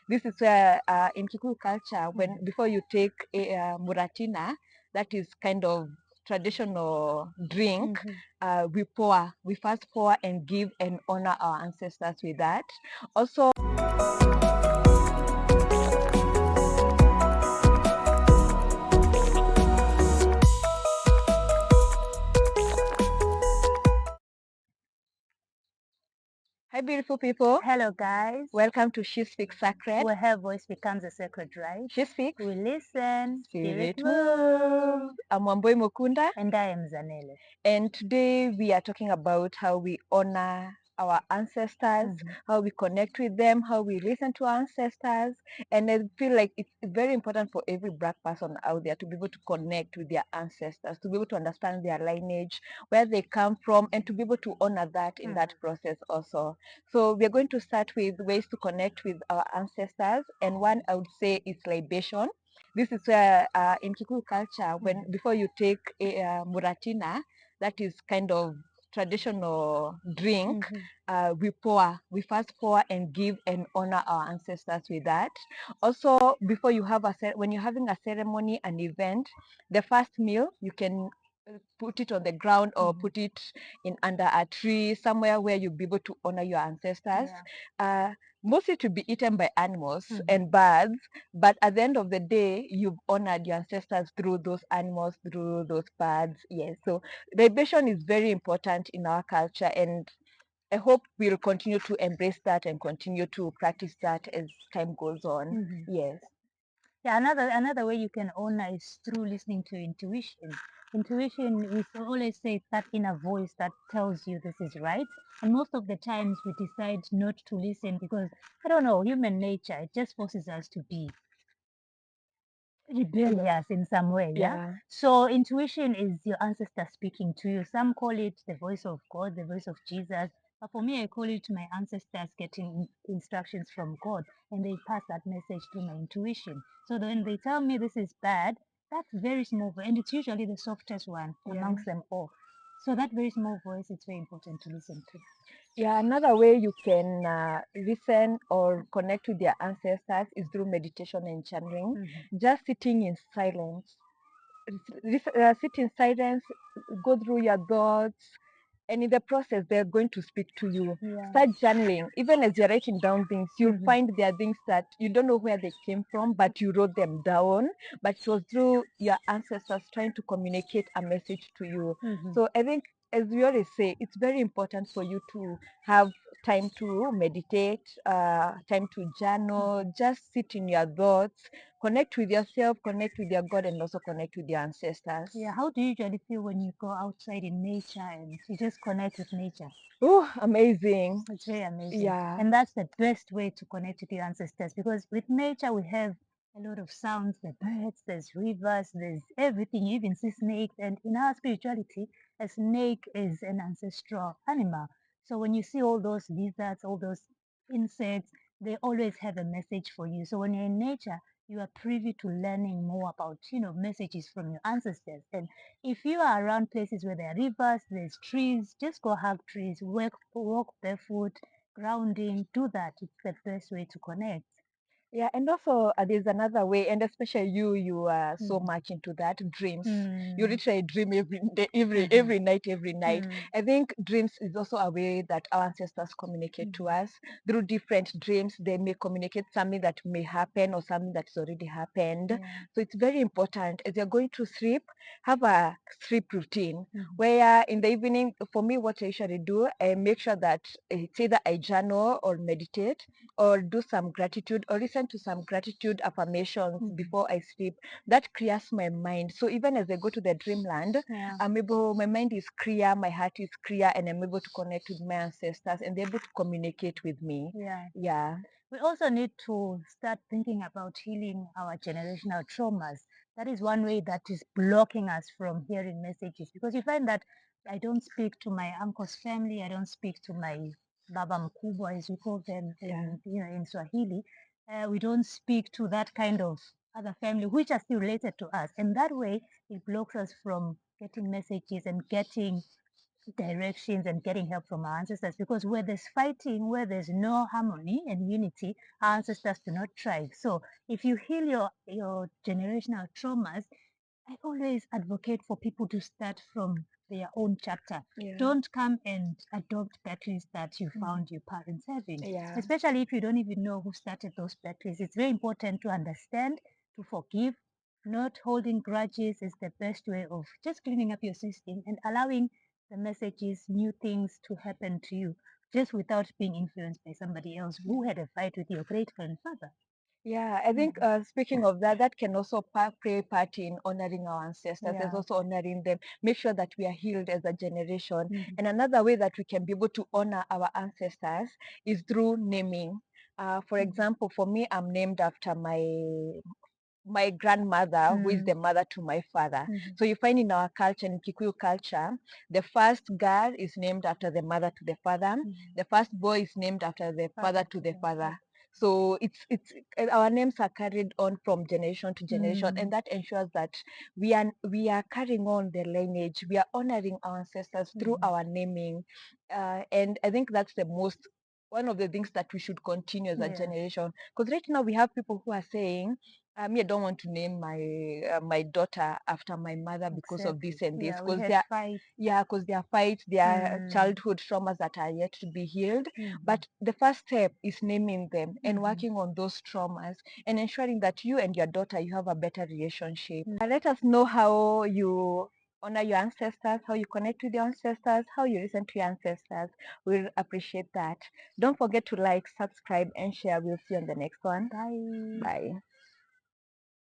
This is where in Kikuyu culture, before you take a muratina, that is kind of traditional drink, we first pour and give and honor our ancestors with that. Also, hi beautiful people. Hello guys. Welcome to She Speaks Sacred. Where her voice becomes a sacred right. She Speaks. We listen. Spirit move. I'm Wamboi Mukunda. And I am Zanele. And today we are talking about how we honor our ancestors, how we connect with them, how we listen to our ancestors. And I feel like it's very important for every Black person out there to be able to connect with their ancestors, to be able to understand their lineage, where they come from, and to be able to honor that in that process also. So we're going to start with ways to connect with our ancestors. And one I would say is libation. This is where in Kikuyu culture, before you take a muratina, that is kind of traditional drink, we first pour and give and honor our ancestors with that. Also, before you have when you're having a ceremony, an event, the first meal you can put it on the ground or put it in under a tree somewhere where you'll be able to honor your ancestors. Mostly to be eaten by animals and birds, but at the end of the day, you've honored your ancestors through those animals, through those birds. Yes, so libation is very important in our culture, and I hope we'll continue to embrace that and continue to practice that as time goes on. Yes. Yeah, another way you can honor is through listening to intuition. Intuition, we always say, it's that inner voice that tells you this is right. And most of the times we decide not to listen because, I don't know, human nature, it just forces us to be rebellious in some way. Yeah. So intuition is your ancestor speaking to you. Some call it the voice of God, the voice of Jesus. But for me, I call it my ancestors getting instructions from God, and they pass that message through my intuition. So when they tell me this is bad, that's very small, and it's usually the softest one amongst them all. So that very small voice, it's very important to listen to. Yeah, another way you can listen or connect with your ancestors is through meditation and channeling. Just sitting in silence. Sit in silence, go through your thoughts, and in the process, they're going to speak to you. Start journaling. Even as you're writing down things, you'll find there are things that you don't know where they came from, but you wrote them down. But it was through your ancestors trying to communicate a message to you. So I think, as we always say, it's very important for you to have time to meditate, time to journal, just sit in your thoughts, connect with yourself, connect with your God, and also connect with your ancestors. Yeah, how do you usually feel when you go outside in nature and you just connect with nature? Oh, amazing. It's very amazing. Yeah. And that's the best way to connect with your ancestors, because with nature we have a lot of sounds, the birds, there's rivers, there's everything. You even see snakes. And in our spirituality, a snake is an ancestral animal. So when you see all those lizards, all those insects, they always have a message for you. So when you're in nature, you are privy to learning more about, messages from your ancestors. And if you are around places where there are rivers, there's trees, just go hug trees, walk barefoot, grounding, do that. It's the best way to connect. Yeah, and also there's another way, and especially you are so much into that dreams. You literally dream every day, every night. I think dreams is also a way that our ancestors communicate to us through different dreams. They may communicate something that may happen or something that's already happened. So it's very important as you're going to sleep, have a sleep routine where in the evening, for me, what I usually do, I make sure that it's either I journal or meditate or do some gratitude or listen to some gratitude affirmations before I sleep. That clears my mind. So even as I go to the dreamland, my mind is clear, my heart is clear, and I'm able to connect with my ancestors and they're able to communicate with me. Yeah. We also need to start thinking about healing our generational traumas. That is one way that is blocking us from hearing messages, because you find that I don't speak to my uncle's family, I don't speak to my baba mkubwa, as we call them in Swahili. We don't speak to that kind of other family, which are still related to us. And that way, it blocks us from getting messages and getting directions and getting help from our ancestors, because where there's fighting, where there's no harmony and unity, our ancestors do not thrive. So if you heal your generational traumas, I always advocate for people to start from their own chapter. Yeah. Don't come and adopt batteries that you found your parents having, Yeah. especially if you don't even know who started those batteries. It's very important to understand, to forgive. Not holding grudges is the best way of just cleaning up your system and allowing the messages, new things to happen to you, just without being influenced by somebody else who had a fight with your great grandfather. Yeah, I think speaking of that, that can also play part in honoring our ancestors. There's Yeah. also honoring them, make sure that we are healed as a generation. Mhm. And another way that we can be able to honor our ancestors is through naming. For example, for me, I'm named after my grandmother, who is the mother to my father. So you find in our culture, in Kikuyu culture, the first girl is named after the mother to the father. The first boy is named after the father to the father. So it's our names are carried on from generation to generation, and that ensures that we are carrying on the lineage. We are honoring our ancestors through our naming, and I think that's the most one of the things that we should continue as a Yeah. generation. Because right now we have people who are saying, me, I don't want to name my daughter after my mother because of this Exactly. and this. Yeah, we Because had they are fight. yeah, because there are fights, there are childhood traumas that are yet to be healed. But the first step is naming them and working on those traumas and ensuring that you and your daughter you have a better relationship. Let us know how you honor your ancestors, how you connect with your ancestors, how you listen to your ancestors. We'll appreciate that. Don't forget to like, subscribe, and share. We'll see you on the next one. Bye. Bye.